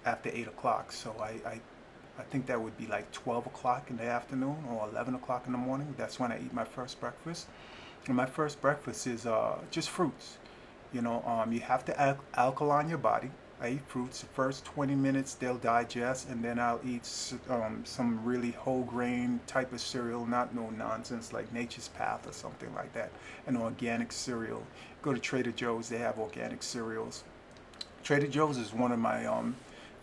after 8 o'clock. So I think that would be like 12 o'clock in the afternoon or 11 o'clock in the morning. That's when I eat my first breakfast. And my first breakfast is just fruits. You have to alkaline your body. I eat fruits. The first 20 minutes they'll digest, and then I'll eat some really whole grain type of cereal, not no nonsense like Nature's Path or something like that. An organic cereal. Go to Trader Joe's, they have organic cereals. Trader Joe's is one of my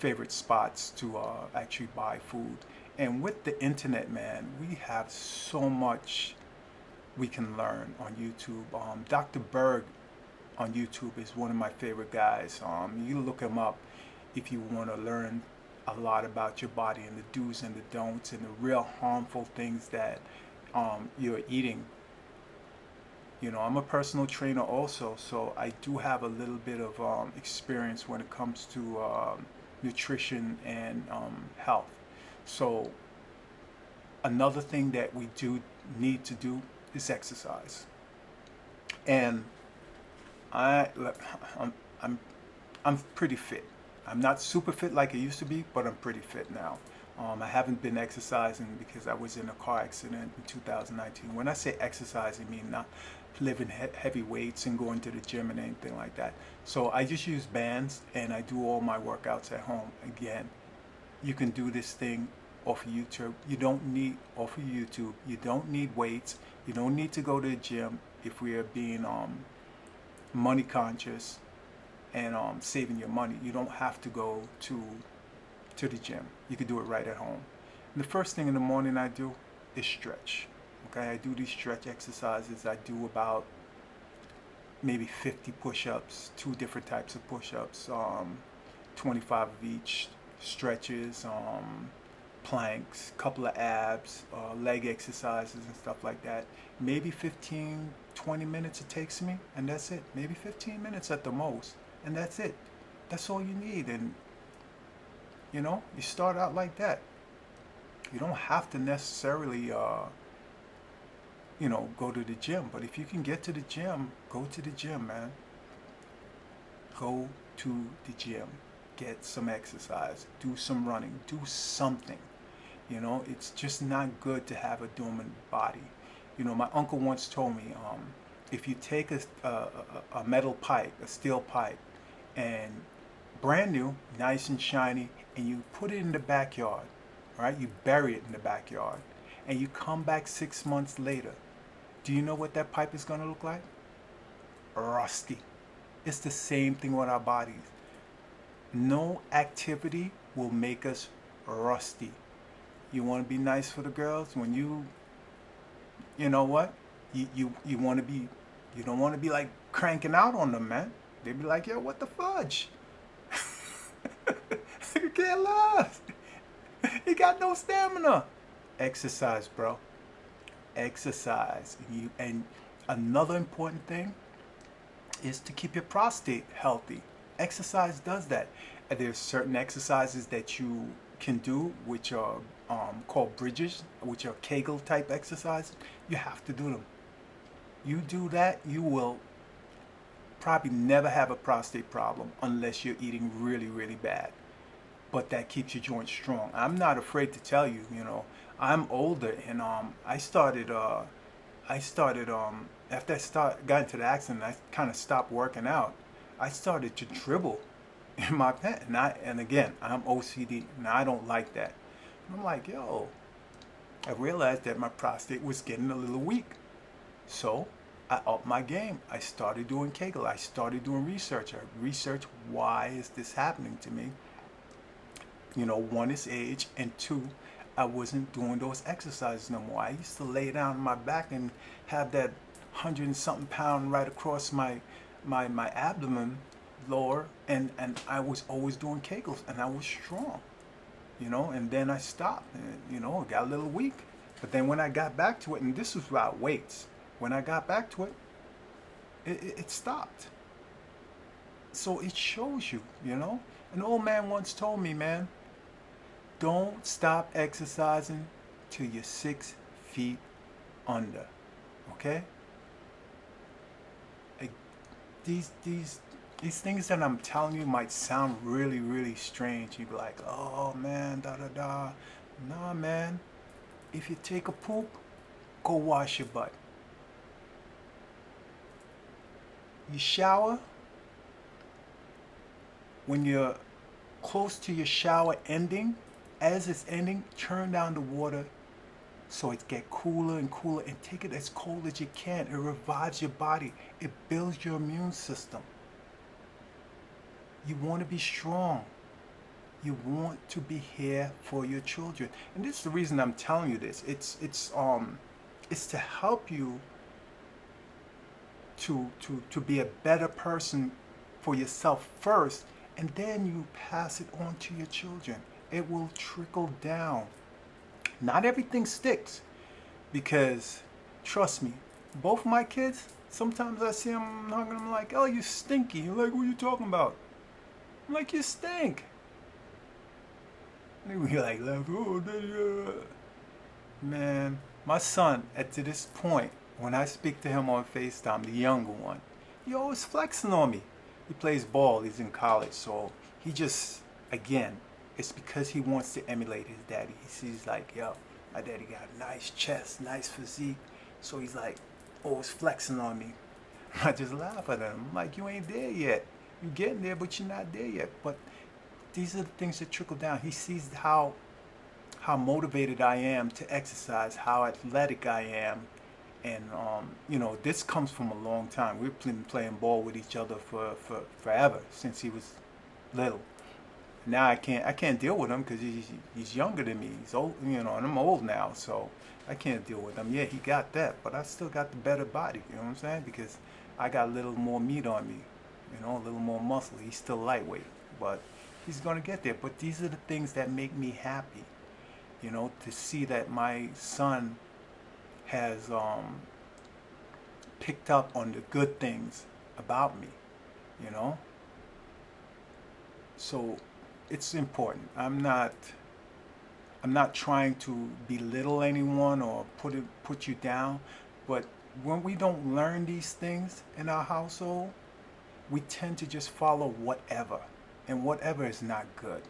favorite spots to actually buy food. And with the internet, man, we have so much we can learn on YouTube. Dr. Berg on YouTube is one of my favorite guys. You look him up if you want to learn a lot about your body and the do's and the don'ts and the real harmful things that you're eating. I'm a personal trainer also, so I do have a little bit of experience when it comes to nutrition and health. So another thing that we do need to do is exercise. And I, I'm, I'm, I'm pretty fit. I'm not super fit like I used to be, but I'm pretty fit now. I haven't been exercising because I was in a car accident in 2019. When I say exercise, I mean not lifting heavy weights and going to the gym and anything like that. So I just use bands and I do all my workouts at home. Again, you can do this thing off of YouTube. You don't need off of YouTube. You don't need weights. You don't need to go to the gym if we are being money conscious and saving your money. You don't have to go to the gym. You can do it right at home. And the first thing in the morning I do is stretch. Okay, I do these stretch exercises. I do about maybe 50 push-ups, two different types of push-ups, 25 of each, stretches, planks, couple of abs, leg exercises and stuff like that. Maybe 15, 20 minutes it takes me, and that's it. Maybe 15 minutes at the most, and that's it. That's all you need. And you start out like that. You don't have to necessarily go to the gym, but if you can get to the gym, go to the gym, man. Go to the gym, get some exercise, do some running, do something. It's just not good to have a dormant body. My uncle once told me, if you take a metal pipe, a steel pipe, and brand new, nice and shiny, and you put it in the backyard, right? You bury it in the backyard, and you come back 6 months later. Do you know what that pipe is going to look like? Rusty. It's the same thing with our bodies. No activity will make us rusty. You want to be nice for the girls when you know what? You want to be, you don't want to be like cranking out on them, man. They be like, yo, what the fudge? You can't last. You got no stamina. Exercise, bro. Exercise. And another important thing is to keep your prostate healthy. Exercise does that. And there's certain exercises that you can do which are called bridges, which are Kegel type exercises. You have to do them. You do that, you will probably never have a prostate problem unless you're eating really, really bad. But that keeps your joints strong. I'm not afraid to tell you, I'm older, and I started after got into the accident, I kind of stopped working out. I started to dribble in my pants, and again, I'm OCD, and I don't like that. And I'm like, yo, I realized that my prostate was getting a little weak, so I upped my game. I started doing Kegel. I started doing research. I researched, why is this happening to me? One is age, and two, I wasn't doing those exercises no more. I used to lay down on my back and have that 100 and something pound right across my abdomen lower, and I was always doing Kegels, and I was strong, and then I stopped, and it got a little weak. But then when I got back to it, and this was about weights, when I got back to it, it stopped. So it shows you, An old man once told me, man, don't stop exercising till you're 6 feet under. Okay? Like, these These things that I'm telling you might sound really, really strange. You'd be like, oh man, da da da. Nah, man. If you take a poop, go wash your butt. You shower, when you're close to your shower ending, as it's ending, turn down the water so it get cooler and cooler, and take it as cold as you can. It revives your body. It builds your immune system. You want to be strong. You want to be here for your children. And this is the reason I'm telling you this. It's to help you to be a better person for yourself first, and then you pass it on to your children. It will trickle down. Not everything sticks, because trust me, both my kids, sometimes I see them hugging them like, oh, you stinky. You're like, what are you talking about? I'm like, you stink. And we like, oh, man, my son, to this point, when I speak to him on FaceTime, the younger one, he always flexing on me. He plays ball, he's in college, so he just, again, it's because he wants to emulate his daddy. He sees like, yo, my daddy got a nice chest, nice physique, so he's like, always flexing on me. I just laugh at him. I'm like, you ain't there yet. You're getting there, but you're not there yet. But these are the things that trickle down. He sees how motivated I am to exercise, how athletic I am. And, this comes from a long time. We've been playing ball with each other for forever, since he was little. Now I can't deal with him because he's younger than me. He's old, and I'm old now, so I can't deal with him. Yeah, he got that, but I still got the better body, you know what I'm saying? Because I got a little more meat on me, a little more muscle. He's still lightweight, but he's going to get there. But these are the things that make me happy, to see that my son has picked up on the good things about me, So it's important. I'm not trying to belittle anyone or put you down, but when we don't learn these things in our household, we tend to just follow whatever, and whatever is not good.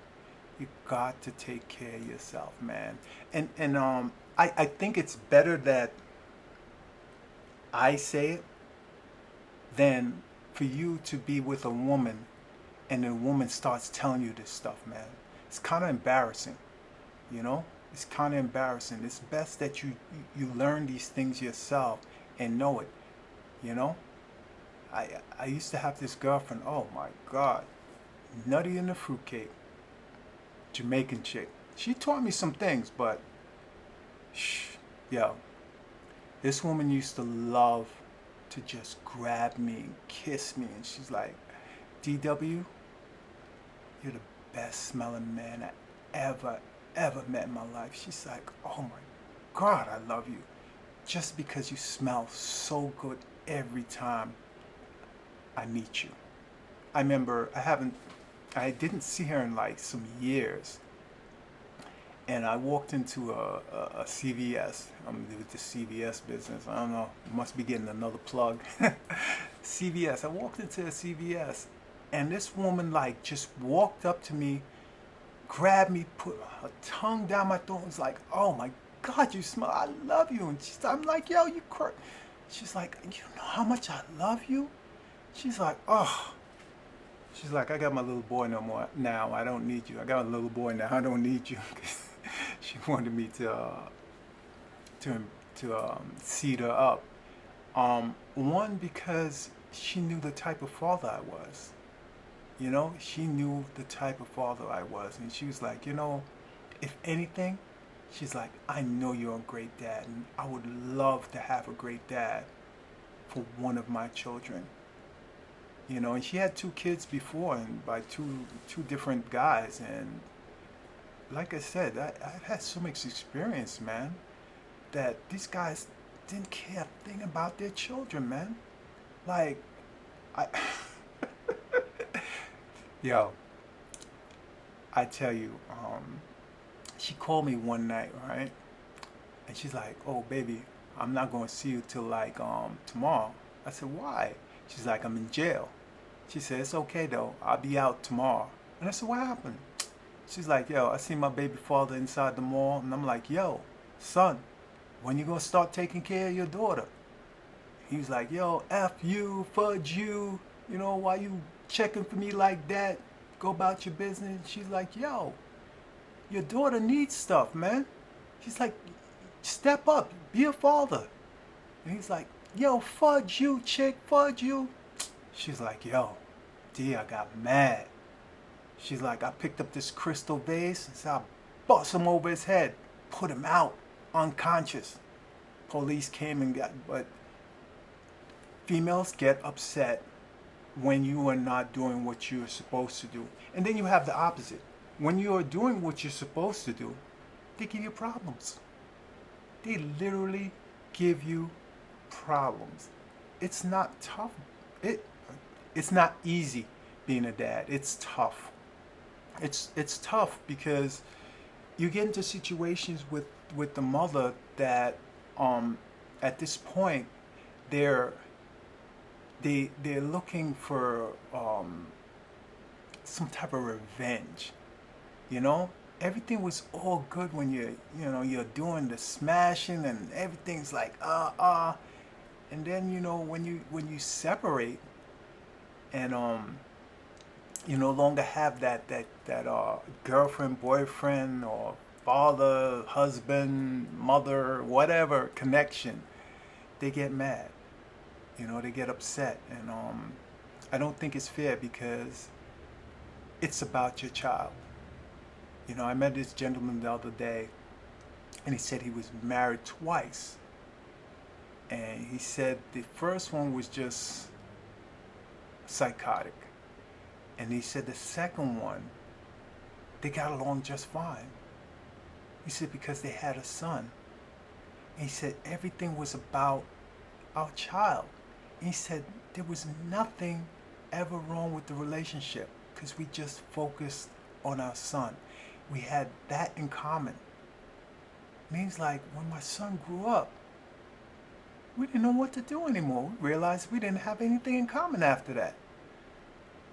You got to take care of yourself, man. And I think it's better that I say it than for you to be with a woman and the woman starts telling you this stuff, man. It's kind of embarrassing, It's kind of embarrassing. It's best that you learn these things yourself and know it, I used to have this girlfriend, oh my God, nutty in the fruitcake, Jamaican chick. She taught me some things, but yo, this woman used to love to just grab me and kiss me, and she's like, DW, you're the best smelling man I ever met in my life. She's like, oh my God, I love you. Just because you smell so good every time I meet you. I remember I didn't see her in like some years. And I walked into a CVS. I'm with the CVS business. I don't know. Must be getting another plug. CVS. I walked into a CVS, and this woman like just walked up to me, grabbed me, put her tongue down my throat, and was like, "Oh my God, you smell. I love you." And I'm like, "Yo, you crazy." She's like, "You know how much I love you?" She's like, "Oh." She's like, "I got my little boy no more now. I don't need you. I got a little boy now. I don't need you." She wanted me to seat her up. One, because she knew the type of father I was. She knew the type of father I was, and she was like, if anything, she's like, I know you're a great dad, and I would love to have a great dad for one of my children. And she had 2 kids before, and by two different guys, and like I said, I've had so much experience, man, that these guys didn't care a thing about their children, man. Like, yo, I tell you, she called me one night, right? And she's like, "Oh, baby, I'm not going to see you till like tomorrow." I said, "Why?" She's like, "I'm in jail." She said, it's okay though. I'll be out tomorrow. And I said, what happened? She's like, yo, I see my baby father inside the mall. And I'm like, yo, son, when you gonna start taking care of your daughter? He's like, yo, F you, fudge you. You know, why you checking for me like that? Go about your business. She's like, yo, your daughter needs stuff, man. She's like, step up, be a father. And he's like, yo, fudge you, chick, fudge you. She's like, yo, D, I got mad. She's like, I picked up this crystal vase and so I bust him over his head, put him out, unconscious. Police came and got, but females get upset when you are not doing what you're supposed to do. And then you have the opposite. When you are doing what you're supposed to do, they give you problems. They literally give you problems. It's not tough. It's not easy being a dad. It's tough. It's tough because you get into situations with the mother that at this point they're looking for some type of revenge. You know, everything was all good when you're doing the smashing and everything's like and then when you separate and you no longer have that girlfriend, boyfriend, or father, husband, mother, whatever connection, they get mad. They get upset, and I don't think it's fair because it's about your child. I met this gentleman the other day, and he said he was married twice, and he said the first one was just psychotic, and he said the second one, they got along just fine. He said because they had a son. And he said everything was about our child. And he said there was nothing ever wrong with the relationship because we just focused on our son. We had that in common. Means like when my son grew up, we didn't know what to do anymore. We realized we didn't have anything in common after that.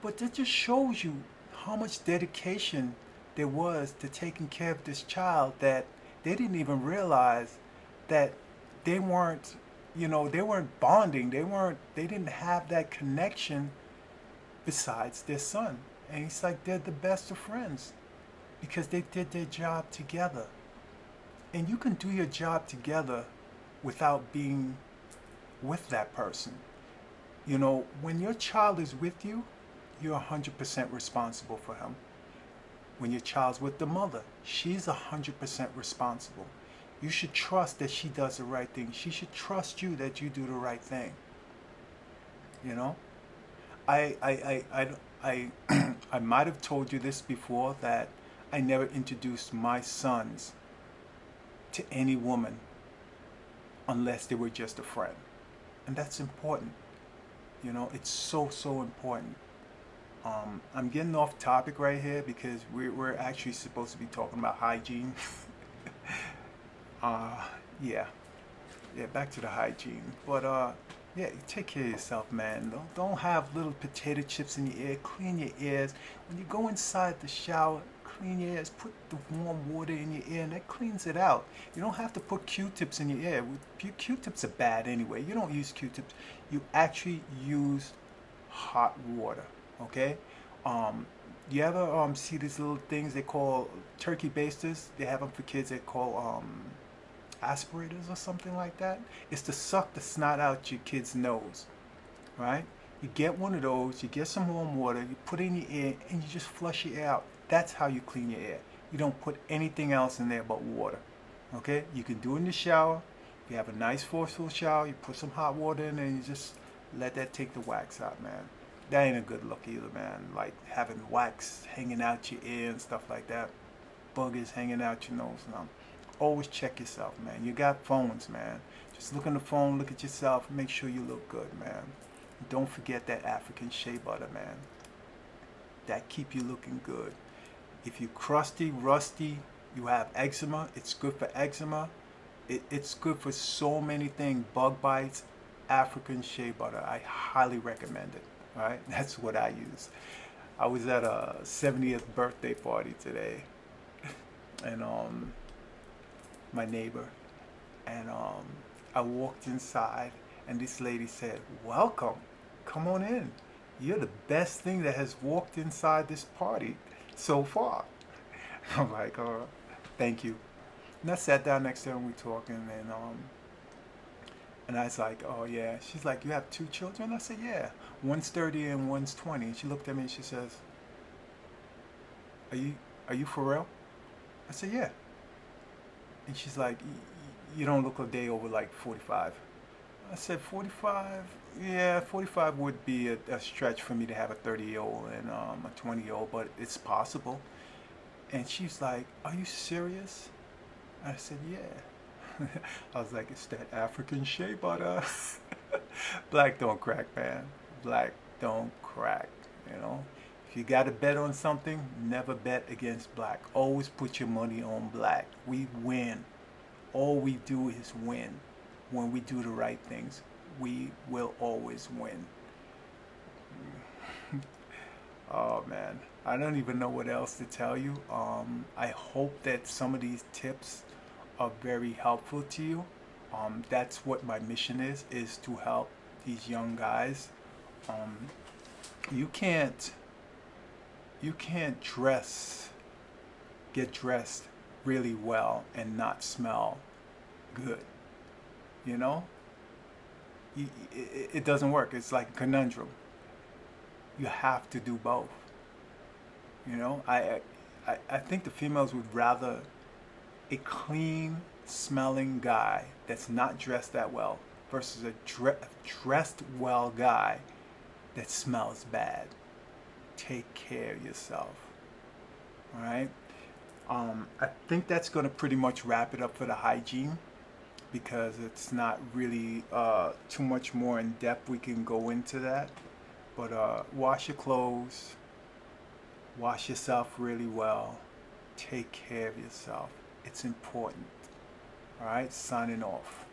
But that just shows you how much dedication there was to taking care of this child that they didn't even realize that they weren't, they weren't bonding. They didn't have that connection besides their son. And it's like they're the best of friends because they did their job together. And you can do your job together without being with that person. When your child is with you, you're 100% responsible for him. When your child's with the mother, she's 100% responsible. You should trust that she does the right thing. She should trust you that you do the right thing. I I might have told you this before that I never introduced my sons to any woman unless they were just a friend. And that's important. It's so important. I'm getting off topic right here because we're actually supposed to be talking about hygiene. Yeah, back to the hygiene. But yeah, take care of yourself, man. Don't have little potato chips in your ear. Clean your ears. When you go inside the shower, clean your ears. Put the warm water in your ear, and that cleans it out. You don't have to put Q-tips in your ear. Q-tips are bad anyway. You don't use Q-tips. You actually use hot water. Okay? You ever see these little things they call turkey basters? They have them for kids. They call aspirators or something like that. It's to suck the snot out your kid's nose, right? You get one of those, you get some warm water, you put it in your ear, and you just flush your ear out. That's how you clean your ear. You don't put anything else in there but water, okay? You can do it in the shower. If you have a nice forceful shower, you put some hot water in there and you just let that take the wax out, man. That ain't a good look either, man. Like having wax hanging out your ear and stuff like that. Boogers hanging out your nose. No. Always check yourself, man. You got phones, man. Just look on the phone, look at yourself, make sure you look good, man. Don't forget that African shea butter, man. That keep you looking good. If you crusty, rusty, you have eczema, it's good for eczema. It's good for so many things. Bug bites, African shea butter. I highly recommend it. All right, that's what I use. I was at a 70th birthday party today, and my neighbor, and I walked inside, and this lady said, "Welcome, come on in. You're the best thing that has walked inside this party so far." I'm like, thank you. And I sat down next to her and we talking, and I was like, oh yeah. She's like, you have two children? I said, yeah. One's 30 and one's 20. And she looked at me and she says, are you are you for real? I said, yeah. And she's like, you don't look a day over like 45. I said, 45? Yeah, 45 would be a stretch for me to have a 30-year-old and a 20-year-old, but it's possible. And she's like, are you serious? I said, yeah. I was like, it's that African shea butter. Black don't crack, man. Black don't crack, you know. If you got to bet on something, never bet against black. Always put your money on black. We win. All we do is win. When we do the right things, we will always win. Oh man, I don't even know what else to tell you. I hope that some of these tips are very helpful to you. That's what my mission is to help these young guys. Um, you can't get dressed really well and not smell good. You know, it doesn't work. It's like a conundrum. You have to do both. You know, I think the females would rather a clean smelling guy that's not dressed that well versus a dressed well guy that smells bad. Take care of yourself. All right. I think that's going to pretty much wrap it up for the hygiene, because it's not really too much more in depth we can go into that. But wash your clothes, wash yourself really well, take care of yourself. It's important. All right, signing off.